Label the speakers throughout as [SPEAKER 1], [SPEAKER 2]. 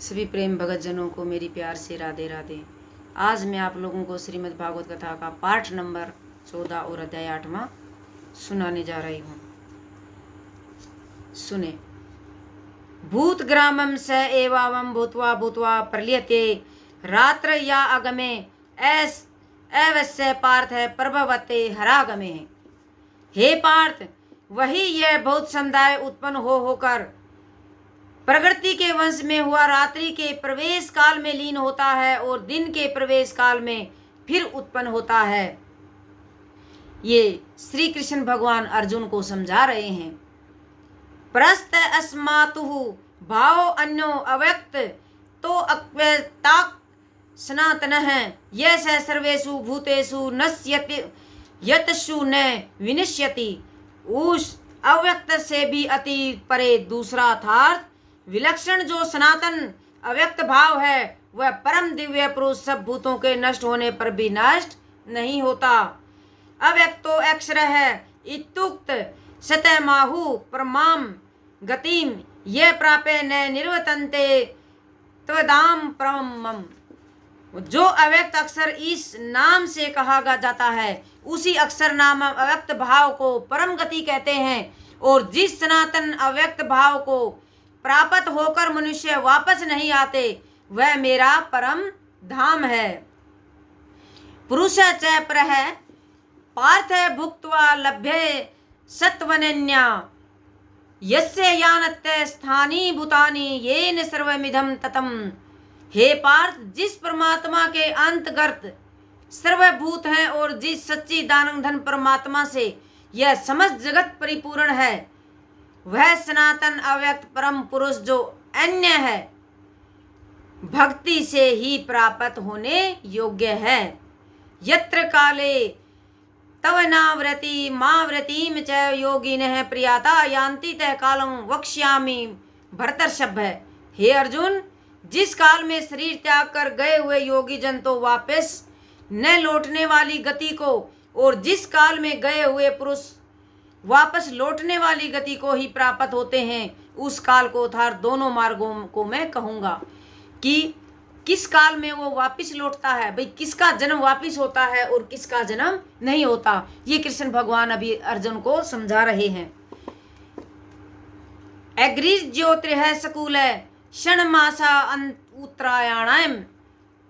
[SPEAKER 1] सभी प्रेम भगत जनों को मेरी प्यार से राधे राधे। आज मैं आप लोगों को श्रीमद् भागवत कथा का पाठ नंबर 14 और अध्याय 8वां सुनाने जा रही हूँ। सुने। भूत ग्रामम स एवावम भूत्वा भूत्वा प्रलियते रात्र या अगमे ऐस अवश्य पार्थ है प्रभवते हरागमे। हे पार्थ, वही यह बहुत समुदाय उत्पन्न होकर प्रकृति के वंश में हुआ रात्रि के प्रवेश काल में लीन होता है और दिन के प्रवेश काल में फिर उत्पन्न होता है। ये श्री कृष्ण भगवान अर्जुन को समझा रहे हैं। प्रस्त अस्मातुहु भाव अन्यो अव्यक्त तो अव्यक्तात् सनातनः यश सर्वेषु भूतेषु नश्यति यतषु न विनश्यति। उस अव्यक्त से भी अति परे दूसरा अर्थात विलक्षण जो सनातन अव्यक्त भाव है वह परम दिव्य पुरुष सब भूतों के नष्ट होने पर भी नष्ट नहीं होता। अव्यक्तो अक्षर है इत्युक्त सतमाहु परमाम गतिम ये प्राप्य न निर्वतन्ते त्वदाम परमम। जो अव्यक्त अक्षर इस नाम से कहा जाता है उसी अक्षर नाम अव्यक्त भाव को परम गति कहते हैं। और जिस सनातन अव्यक्त भाव को प्राप्त होकर मनुष्य वापस नहीं आते वह मेरा परम धाम है। पुरुष च प्रह पार्थ भुक्त्वा लभ्ये सत्वनन्या यस्य यानत्य स्थानी भूतानि येन सर्वमिदं ततम्। हे पार्थ, जिस परमात्मा के अंतर्गत सर्वभूत हैं और जिस सच्ची दानंधन परमात्मा से यह समस्त जगत परिपूर्ण है वह सनातन अव्यक्त परम पुरुष जो अन्य है भक्ति से ही प्राप्त होने योग्य है। यत्र काले तव नाव्रति माव्रतिम च योगिनः प्रियाता यान्ति तः कालम वक्ष्यामि भरतर्षभ। हे अर्जुन, जिस काल में शरीर त्याग कर गए हुए योगी जन तो वापस न लौटने वाली गति को और जिस काल में गए हुए पुरुष वापस लौटने वाली गति को ही प्राप्त होते हैं उस काल को अर्थात दोनों मार्गों को मैं कहूँगा कि किस काल में वो वापस लौटता है। भाई, किसका जन्म वापस होता है और किसका जन्म नहीं होता, ये कृष्ण भगवान अभी अर्जुन को समझा रहे हैं। अग्रिज ज्योतिर्ह सकूल क्षण मासा उत्तरायणाम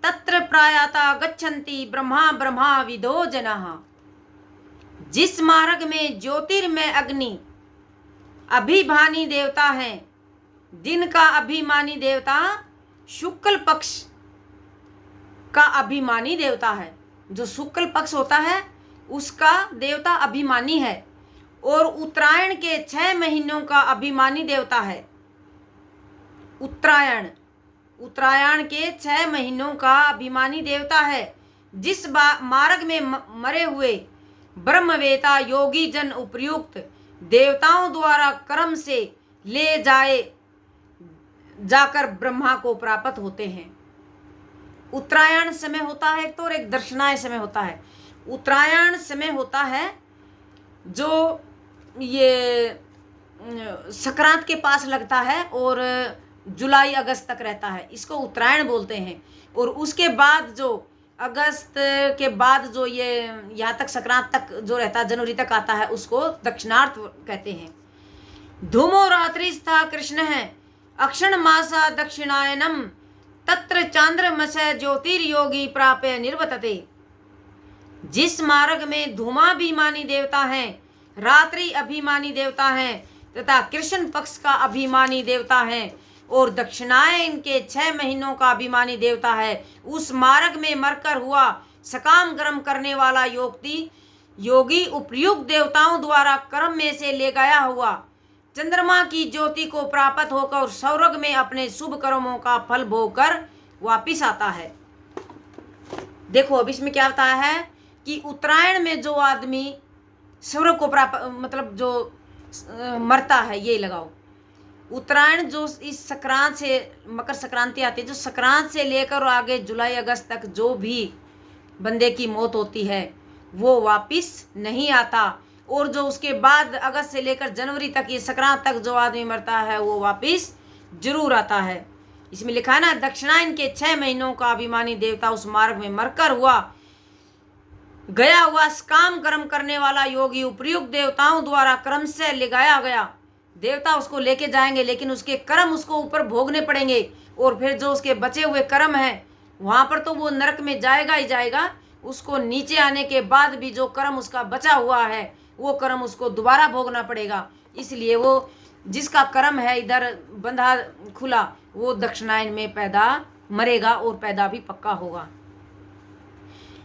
[SPEAKER 1] तत्र प्रायाता गच्छन्ति ब्रह्मा ब्रह्मा विदो जनाः। जिस मार्ग में ज्योतिर्मय अग्नि अभिमानी देवता हैं, दिन का अभिमानी देवता शुक्ल पक्ष का अभिमानी देवता है। जो शुक्ल पक्ष होता है उसका देवता अभिमानी है और उत्तरायण के 6 महीनों का अभिमानी देवता है। उत्तरायण के 6 महीनों का अभिमानी देवता है। जिस मार्ग में मरे हुए ब्रह्मवेता योगी जन उपयुक्त देवताओं द्वारा कर्म से ले जाकर ब्रह्मा को प्राप्त होते हैं। उत्तरायण समय होता है तो, और एक दर्शनाय समय होता है। उत्तरायण समय होता है जो ये संक्रांत के पास लगता है और जुलाई अगस्त तक रहता है, इसको उत्तरायण बोलते हैं। और उसके बाद जो अगस्त के बाद जो ये यहाँ तक संक्रांत तक जो रहता है जनवरी तक आता है उसको दक्षिणार्थ कहते हैं। धूमो रात्रि स्था कृष्ण है अक्षण मासा दक्षिणायनम तत्र चांद्रमस ज्योतिर्योगी प्राप्य निर्वतते। जिस मार्ग में धूमाभिमानी देवता हैं, रात्रि अभिमानी देवता हैं तथा कृष्ण पक्ष का अभिमानी देवता है और दक्षिणायन के 6 महीनों का अभिमानी देवता है, उस मार्ग में मरकर हुआ सकाम कर्म करने वाला योगी उपयुक्त देवताओं द्वारा कर्म में से ले गया हुआ चंद्रमा की ज्योति को प्राप्त होकर स्वर्ग में अपने शुभ कर्मों का फल भोग कर वापिस आता है। देखो अब इसमें क्या बताया है कि उत्तरायण में जो आदमी स्वर्ग को प्राप्त मतलब जो मरता है, ये लगाओ उत्तरायण जो इस संक्रांत से मकर संक्रांति आती है, जो संक्रांत से लेकर आगे जुलाई अगस्त तक जो भी बंदे की मौत होती है वो वापिस नहीं आता। और जो उसके बाद अगस्त से लेकर जनवरी तक ये संक्रांत तक जो आदमी मरता है वो वापिस जरूर आता है। इसमें लिखा है ना, दक्षिणायन के 6 महीनों का अभिमानी देवता उस मार्ग में मरकर हुआ गया हुआ काम कर्म करने वाला योगी उपयुक्त देवताओं द्वारा क्रम से ले गया गया। देवता उसको लेके जाएंगे, लेकिन उसके कर्म उसको ऊपर भोगने पड़ेंगे, और फिर जो उसके बचे हुए कर्म हैं वहां पर तो वो नरक में जाएगा ही जाएगा। उसको नीचे आने के बाद भी जो कर्म उसका बचा हुआ है वो कर्म उसको दोबारा भोगना पड़ेगा। इसलिए वो जिसका कर्म है इधर बंधा खुला वो दक्षिणायन में पैदा मरेगा और पैदा भी पक्का होगा।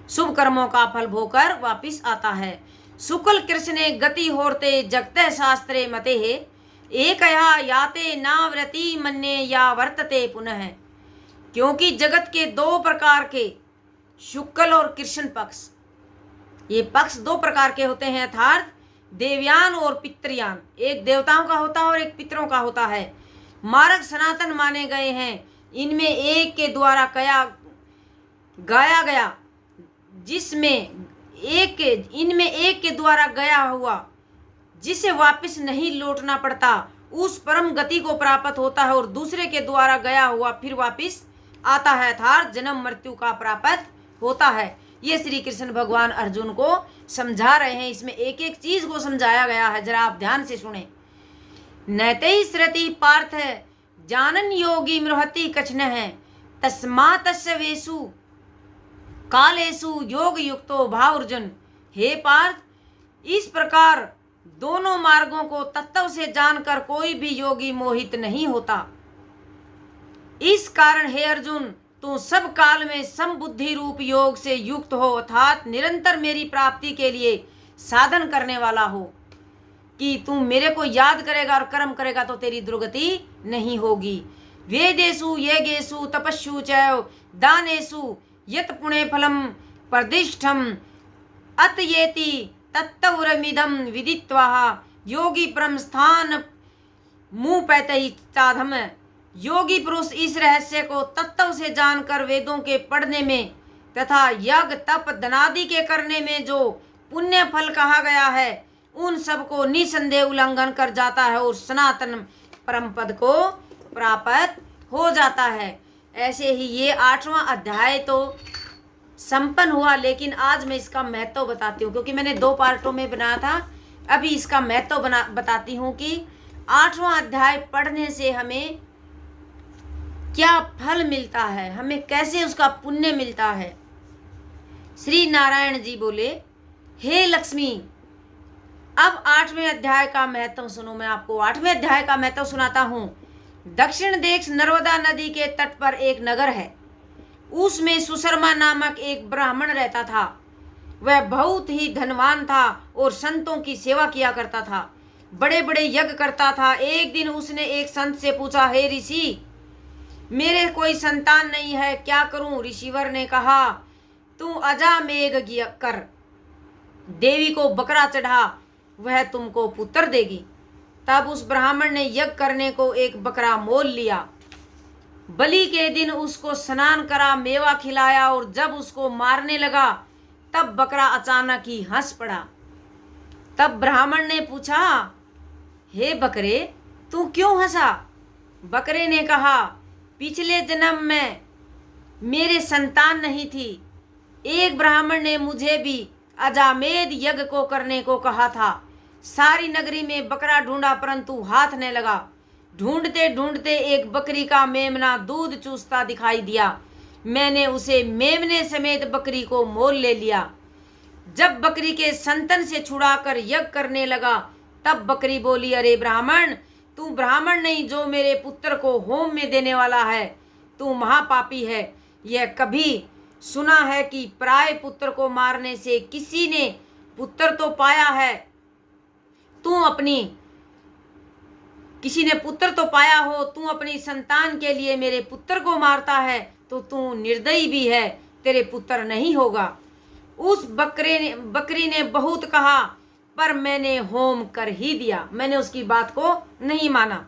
[SPEAKER 1] शुभ कर्मों का फल भोकर वापिस आता है। शुक्ल कृष्णे गति होरते जगते शास्त्रे मते है, एक याते नाव्रति मन्ने या वर्तते पुनः। क्योंकि जगत के 2 प्रकार के शुक्ल और कृष्ण पक्ष, ये पक्ष 2 प्रकार के होते हैं, अर्थात देवयान और पितृयान। एक देवताओं का होता है और एक पितरों का होता है। मार्ग सनातन माने गए हैं, इनमें एक के द्वारा गाया गया, जिसमें इनमें एक के द्वारा गया हुआ जिसे वापस नहीं लौटना पड़ता उस परम गति को प्राप्त होता है, और दूसरे के द्वारा गया हुआ फिर वापस आता है, अर्थात जन्म मृत्यु का प्राप्त होता है। ये श्री कृष्ण भगवान अर्जुन को समझा रहे हैं। इसमें एक एक चीज को समझाया गया है, जरा आप ध्यान से सुने। नैते श्रुति पार्थ जानन योगी मृहति कछन है, तस्मातस्य वेसु कालेसु योग युक्तो भाव अर्जुन। हे पार्थ, इस प्रकार दोनों मार्गों को तत्व से जानकर कोई भी योगी मोहित नहीं होता। इस कारण हे अर्जुन, तू सब काल में समबुद्धि रूप योग से युक्त हो, अर्थात निरंतर मेरी प्राप्ति के लिए साधन करने वाला हो। कि तू मेरे को याद करेगा और कर्म करेगा तो तेरी दुर्गति नहीं होगी। वेदेषु यज्ञेषु तपस्सु च दानेषु यत् पुण्य फलम प्रदिष्ठम अतयेति तत्तवरमिदं विदित्वा योगी परम स्थान मुपैतहि चाधम। योगी पुरुष इस रहस्य को तत्व से जानकर वेदों के पढ़ने में तथा यज्ञ तप दनादि के करने में जो पुण्य फल कहा गया है उन सब को निसंदेह उल्लंघन कर जाता है और सनातन परम पद को प्राप्त हो जाता है। ऐसे ही ये 8वां अध्याय तो संपन्न हुआ, लेकिन आज मैं इसका महत्व बताती हूँ, क्योंकि मैंने 2 पार्टों में बनाया था। अभी इसका महत्व बताती हूँ कि 8वां अध्याय पढ़ने से हमें क्या फल मिलता है, हमें कैसे उसका पुण्य मिलता है। श्री नारायण जी बोले, हे लक्ष्मी, अब 8वें अध्याय का महत्व सुनो। मैं आपको 8वें अध्याय का महत्व सुनाता हूँ। दक्षिण देश नर्मदा नदी के तट पर एक नगर है। उसमें सुशर्मा नामक एक ब्राह्मण रहता था। वह बहुत ही धनवान था और संतों की सेवा किया करता था, बड़े बड़े यज्ञ करता था। एक दिन उसने एक संत से पूछा, हे ऋषि, मेरे कोई संतान नहीं है, क्या करूं? ऋषिवर ने कहा, तू अजामेघ कर, देवी को बकरा चढ़ा, वह तुमको पुत्र देगी। तब उस ब्राह्मण ने यज्ञ करने को एक बकरा मोल लिया। बलि के दिन उसको स्नान करा, मेवा खिलाया, और जब उसको मारने लगा तब बकरा अचानक ही हंस पड़ा। तब ब्राह्मण ने पूछा, हे बकरे, तू क्यों हंसा? बकरे ने कहा, पिछले जन्म में मेरे संतान नहीं थी। एक ब्राह्मण ने मुझे भी अजामेध यज्ञ को करने को कहा था। सारी नगरी में बकरा ढूंढा परंतु हाथ न लगा। ढूंढते ढूंढते एक बकरी का मेमना दूध चूसता दिखाई दिया। मैंने उसे मेमने समेत बकरी को मोल ले लिया। जब बकरी के संतन से छुड़ाकर यज्ञ करने लगा तब बकरी बोली, अरे ब्राह्मण, तू ब्राह्मण नहीं जो मेरे पुत्र को होम में देने वाला है, तू महापापी है। यह कभी सुना है कि पराये पुत्र को मारने से किसी ने पुत्र तो पाया है, किसी ने पुत्र तो पाया हो, तू अपनी संतान के लिए मेरे पुत्र को मारता है तो तू निर्दयी भी है, तेरे पुत्र नहीं होगा। उस बकरी ने बहुत कहा पर मैंने होम कर ही दिया, मैंने उसकी बात को नहीं माना।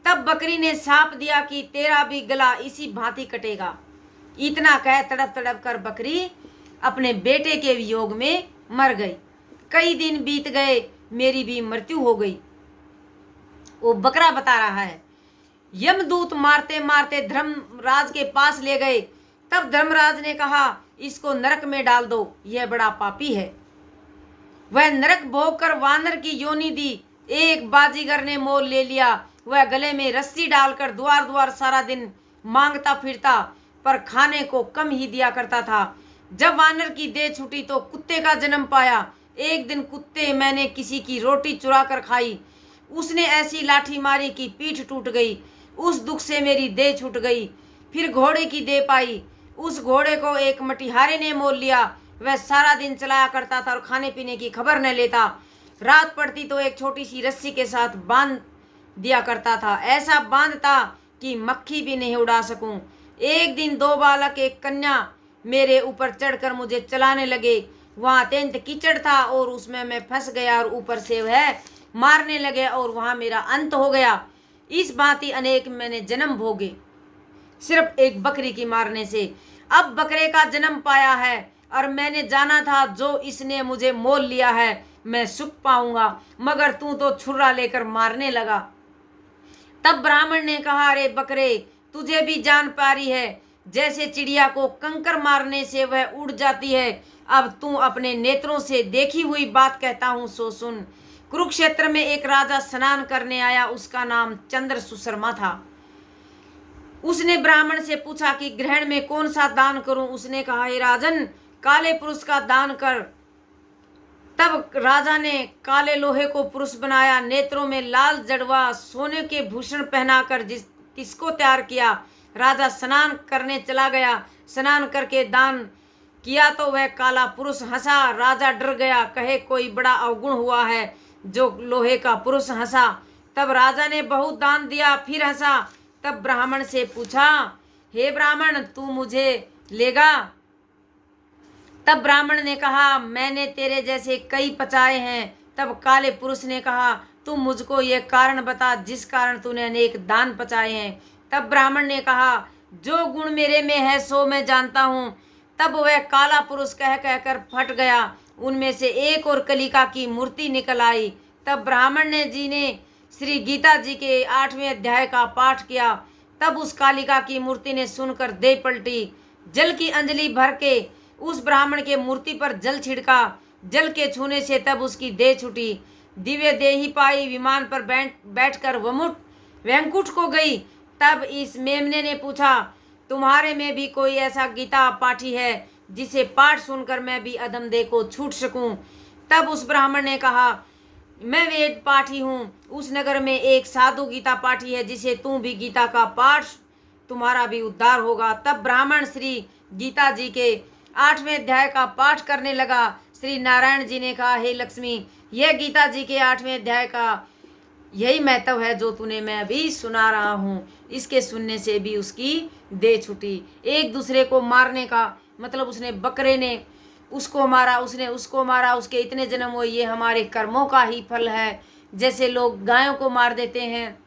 [SPEAKER 1] तब बकरी ने शाप दिया कि तेरा भी गला इसी भांति कटेगा। इतना कह तड़प तड़प कर बकरी अपने बेटे के वियोग में मर गई। कई दिन बीत गए, मेरी भी मृत्यु हो गई। वो बकरा बता रहा है, यमदूत मारते मारते धर्मराज के पास ले गए। तब धर्मराज ने कहा, इसको नरक में डाल दो, यह बड़ा पापी है। वह नरक भोग कर वानर की योनि दी। एक बाजीगर ने मोल ले लिया। वह गले में रस्सी डालकर द्वार द्वार सारा दिन मांगता फिरता, पर खाने को कम ही दिया करता था। जब वानर की देह छूटी तो कुत्ते का जन्म पाया। एक दिन कुत्ते मैंने किसी की रोटी चुरा कर खाई। उसने ऐसी लाठी मारी कि पीठ टूट गई। उस दुख से मेरी देह छूट गई। फिर घोड़े की देह पाई। उस घोड़े को एक मटिहारे ने मोल लिया। वह सारा दिन चलाया करता था और खाने पीने की खबर न लेता। रात पड़ती तो एक छोटी सी रस्सी के साथ बांध दिया करता था, ऐसा बांधता कि मक्खी भी नहीं उड़ा सकूं। एक दिन दो बालक एक कन्या मेरे ऊपर चढ़कर मुझे चलाने लगे। वहां अत्यंत कीचड़ था और उसमें मैं फंस गया और ऊपर से वह मारने लगे और वहां मेरा अंत हो गया। इस भांति अनेक मैंने जन्म भोगे, सिर्फ एक बकरी की मारने से। अब बकरे का जन्म पाया है और मैंने जाना था जो इसने मुझे मोल लिया है मैं सुख पाऊंगा, मगर तू तो छुरा लेकर मारने लगा। तब ब्राह्मण ने कहा, अरे बकरे, तुझे भी जान प्यारी है। जैसे चिड़िया को कंकर मारने से वह उड़ जाती है, अब तू अपने नेत्रों से देखी हुई बात कहता हूँ सो सुन। कुरुक्षेत्र में एक राजा स्नान करने आया। उसका नाम चंद्र सुशर्मा था। उसने ब्राह्मण से पूछा कि ग्रहण में कौन सा दान करूं। उसने कहा, हे राजन, काले पुरुष का दान कर। तब राजा ने काले लोहे को पुरुष बनाया, नेत्रों में लाल जड़वा, सोने के भूषण पहनाकर किसको तैयार किया। राजा स्नान करने चला गया। स्नान करके दान किया तो वह काला पुरुष हंसा। राजा डर गया, कहे कोई बड़ा अवगुण हुआ है जो लोहे का पुरुष हंसा। तब राजा ने बहुत दान दिया, फिर हंसा। तब ब्राह्मण से पूछा, हे ब्राह्मण, तू मुझे लेगा। तब ब्राह्मण ने कहा, मैंने तेरे जैसे कई पचाए हैं। तब काले पुरुष ने कहा, तू मुझको ये कारण बता जिस कारण तूने अनेक दान पचाए हैं। तब ब्राह्मण ने कहा, जो गुण मेरे में है सो मैं जानता हूँ। तब वह काला पुरुष कह कहकर फट गया। उनमें से एक और कलिका की मूर्ति निकल आई। तब ब्राह्मण जी ने श्री गीता जी के 8वें अध्याय का पाठ किया। तब उस कालिका की मूर्ति ने सुनकर देह पलटी। जल की अंजलि भर के उस ब्राह्मण के मूर्ति पर जल छिड़का। जल के छूने से तब उसकी देह छूटी। दिव्य देही पाई। विमान पर बैठकर वैंकुंठ को गई। तब इस मेमने ने पूछा, तुम्हारे में भी कोई ऐसा गीता पाठी है जिसे पाठ सुनकर मैं भी अधम देह को छूट सकूं। तब उस ब्राह्मण ने कहा, मैं वेद पाठी हूँ। उस नगर में एक साधु गीता पाठी है, जिसे तू भी गीता का पाठ, तुम्हारा भी उद्धार होगा। तब ब्राह्मण श्री गीता जी के 8वें अध्याय का पाठ करने लगा। श्री नारायण जी ने कहा, हे लक्ष्मी, यह गीता जी के 8वें अध्याय का यही महत्व है जो तूने मैं अभी सुना रहा हूँ। इसके सुनने से भी उसकी देह छूटी। एक दूसरे को मारने का मतलब, उसने बकरे ने उसको मारा, उसने उसको मारा, उसके इतने जन्म हुए, ये हमारे कर्मों का ही फल है। जैसे लोग गायों को मार देते हैं,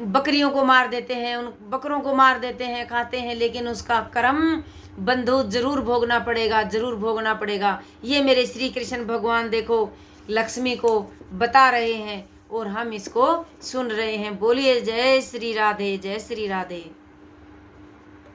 [SPEAKER 1] बकरियों को मार देते हैं, उन बकरों को मार देते हैं, खाते हैं, लेकिन उसका कर्म बंधु जरूर भोगना पड़ेगा, जरूर भोगना पड़ेगा। ये मेरे श्री कृष्ण भगवान देखो लक्ष्मी को बता रहे हैं और हम इसको सुन रहे हैं। बोलिए जय श्री राधे, जय श्री राधे।